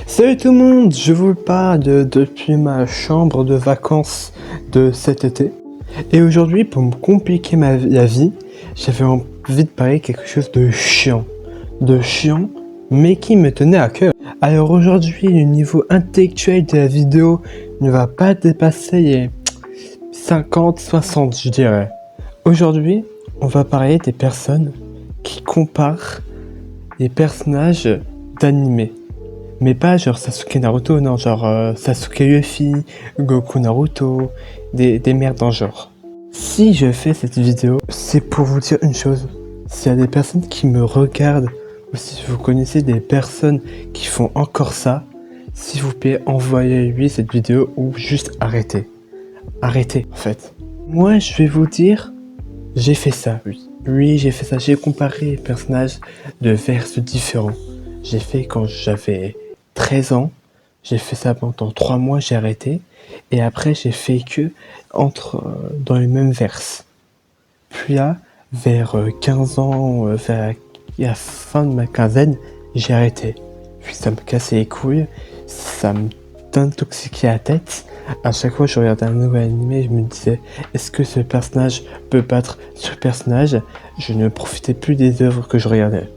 Salut tout le monde, je vous parle depuis ma chambre de vacances de cet été. Et aujourd'hui, pour me compliquer la vie, j'avais envie de parler quelque chose de chiant. Mais qui me tenait à cœur. Alors aujourd'hui, le niveau intellectuel de la vidéo ne va pas dépasser les 50-60, je dirais. Aujourd'hui, on va parler des personnes qui comparent les personnages d'animés. Mais pas genre Sasuke Naruto, non, genre Sasuke Luffy, Goku Naruto, des merdes dans le genre. Si je fais cette vidéo, c'est pour vous dire une chose. S'il y a des personnes qui me regardent, ou si vous connaissez des personnes qui font encore ça, s'il vous plaît, envoyez-lui cette vidéo ou juste arrêtez. Arrêtez, en fait. Moi, je vais vous dire, j'ai fait ça, oui. Oui, j'ai fait ça. J'ai comparé les personnages de vers différents. J'ai fait quand j'avais 13 ans, j'ai fait ça pendant 3 mois, j'ai arrêté. Et après, j'ai fait que dans les mêmes verses. Puis là, vers 15 ans, vers la fin de ma quinzaine, j'ai arrêté. Puis ça me cassait les couilles, ça me intoxiquait la tête. À chaque fois que je regardais un nouvel animé, je me disais, est-ce que ce personnage peut battre ce personnage? Je ne profitais plus des œuvres que je regardais.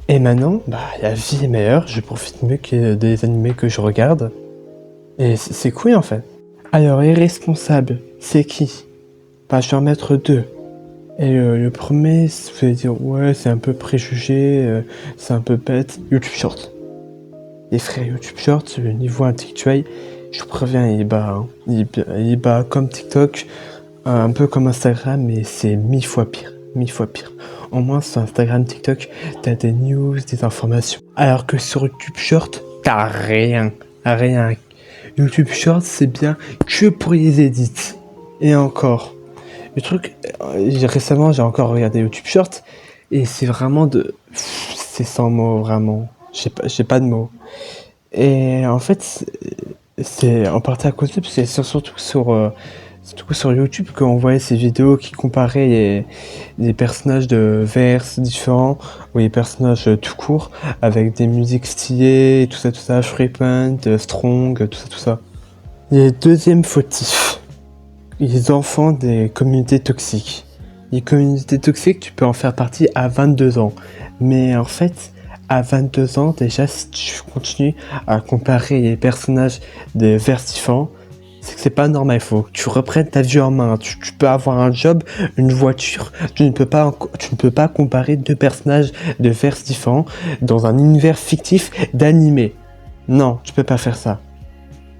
Et maintenant, la vie est meilleure, je profite mieux que des animés que je regarde. Et c'est cool en fait. Alors, les responsables, c'est qui? Je vais en mettre deux. Et le premier, vous allez dire, ouais, c'est un peu préjugé, c'est un peu bête. YouTube Short. Les frères YouTube Short, le niveau intellectuel, je vous préviens, il est bas. Hein. Il est bas comme TikTok, un peu comme Instagram, mais c'est 1000 fois pire. 1000 fois pire. Au moins sur Instagram, TikTok, t'as des news, des informations. Alors que sur YouTube Short, t'as rien. Rien. YouTube Short, c'est bien que pour les edits. Et encore. Le truc, récemment, j'ai encore regardé YouTube Short. Et c'est vraiment c'est sans mots, vraiment. J'ai pas de mots. Et en fait, c'est en partie à cause de parce que c'est surtout sur YouTube qu'on voyait ces vidéos qui comparaient les personnages de vers différents ou les personnages tout court avec des musiques stylées, tout ça, Freepoint, Strong, tout ça. Les deuxième fautif, les enfants des communautés toxiques. Les communautés toxiques, tu peux en faire partie à 22 ans. Mais en fait, à 22 ans, déjà, si tu continues à comparer les personnages de vers différents, c'est que c'est pas normal, il faut que tu reprennes ta vie en main. Tu peux avoir un job, une voiture, tu ne peux pas comparer deux personnages de vers différents dans un univers fictif d'animé. Non, tu peux pas faire ça.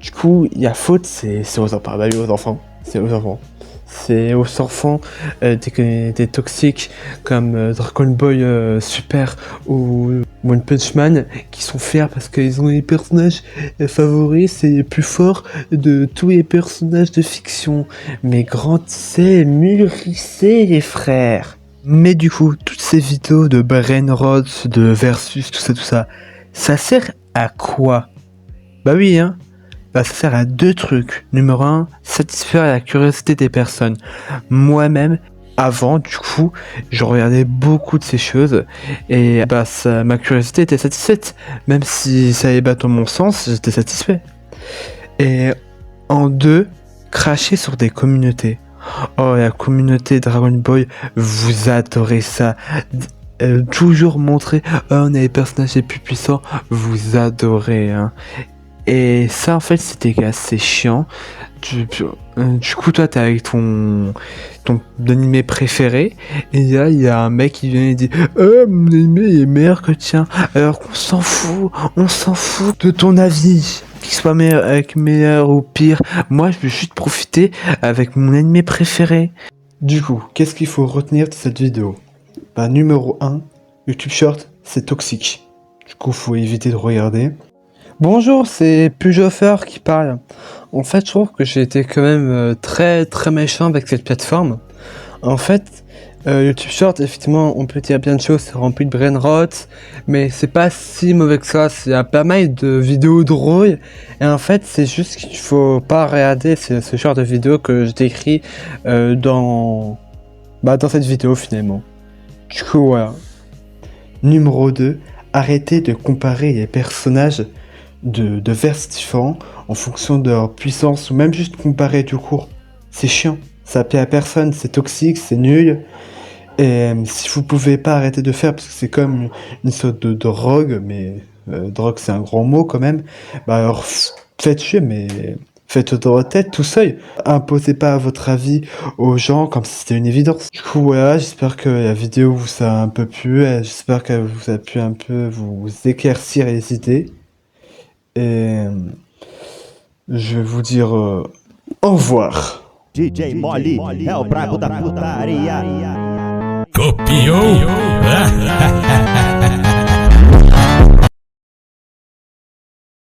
Du coup, il y a faute, c'est aux enfants. Aux enfants. C'est aux enfants. C'est aux enfants des toxiques comme Dragon Ball Super ou One Punch Man qui sont fiers parce qu'ils ont les personnages favoris, c'est les plus forts de tous les personnages de fiction. Mais grandissez, mûrissez les frères. Mais du coup, toutes ces vidéos de Brainrot, de Versus, tout ça, ça sert à quoi? Bah oui, hein. Ça sert à deux trucs. Numéro 1, satisfaire la curiosité des personnes. Moi-même, avant, du coup, je regardais beaucoup de ces choses et ma curiosité était satisfaite. Même si ça allait battre mon sens, j'étais satisfait. Et en deux, cracher sur des communautés. Oh, la communauté Dragon Ball, vous adorez ça. Toujours montrer, on a les personnages les plus puissants, vous adorez, hein. Et ça, en fait, c'était assez chiant. Du coup, toi, t'es avec ton animé préféré. Et là, il y a un mec qui vient et dit mon animé est meilleur que le tien. Alors qu'on s'en fout de ton avis. Qu'il soit meilleur ou pire. Moi, je veux juste profiter avec mon animé préféré. Du coup, qu'est-ce qu'il faut retenir de cette vidéo? Numéro 1, YouTube Short, c'est toxique. Du coup, faut éviter de regarder. Bonjour, c'est Pujoffer qui parle. En fait, je trouve que j'ai été quand même très très méchant avec cette plateforme. En fait, YouTube Short, effectivement, on peut dire bien de choses, c'est rempli de brain-rot, mais c'est pas si mauvais que ça. Il y a pas mal de vidéos drôles, et en fait, c'est juste qu'il faut pas regarder ce genre de vidéos que je décris dans cette vidéo finalement. Du coup, voilà. Numéro 2, arrêtez de comparer les personnages de vers différents en fonction de leur puissance, ou même juste comparer tout court. C'est chiant, ça plaît à personne, c'est toxique, c'est nul. Et si vous pouvez pas arrêter de faire, parce que c'est comme une sorte de drogue, mais drogue c'est un grand mot quand même, bah alors faites chier, mais faites-le dans votre tête tout seul. Imposez pas votre avis aux gens comme si c'était une évidence. Du coup, voilà, j'espère que la vidéo vous a un peu plu, j'espère qu'elle vous a pu un peu vous éclaircir les idées. Et je vais vous dire au revoir. DJ Molly é o brabo da putaria. Copiou?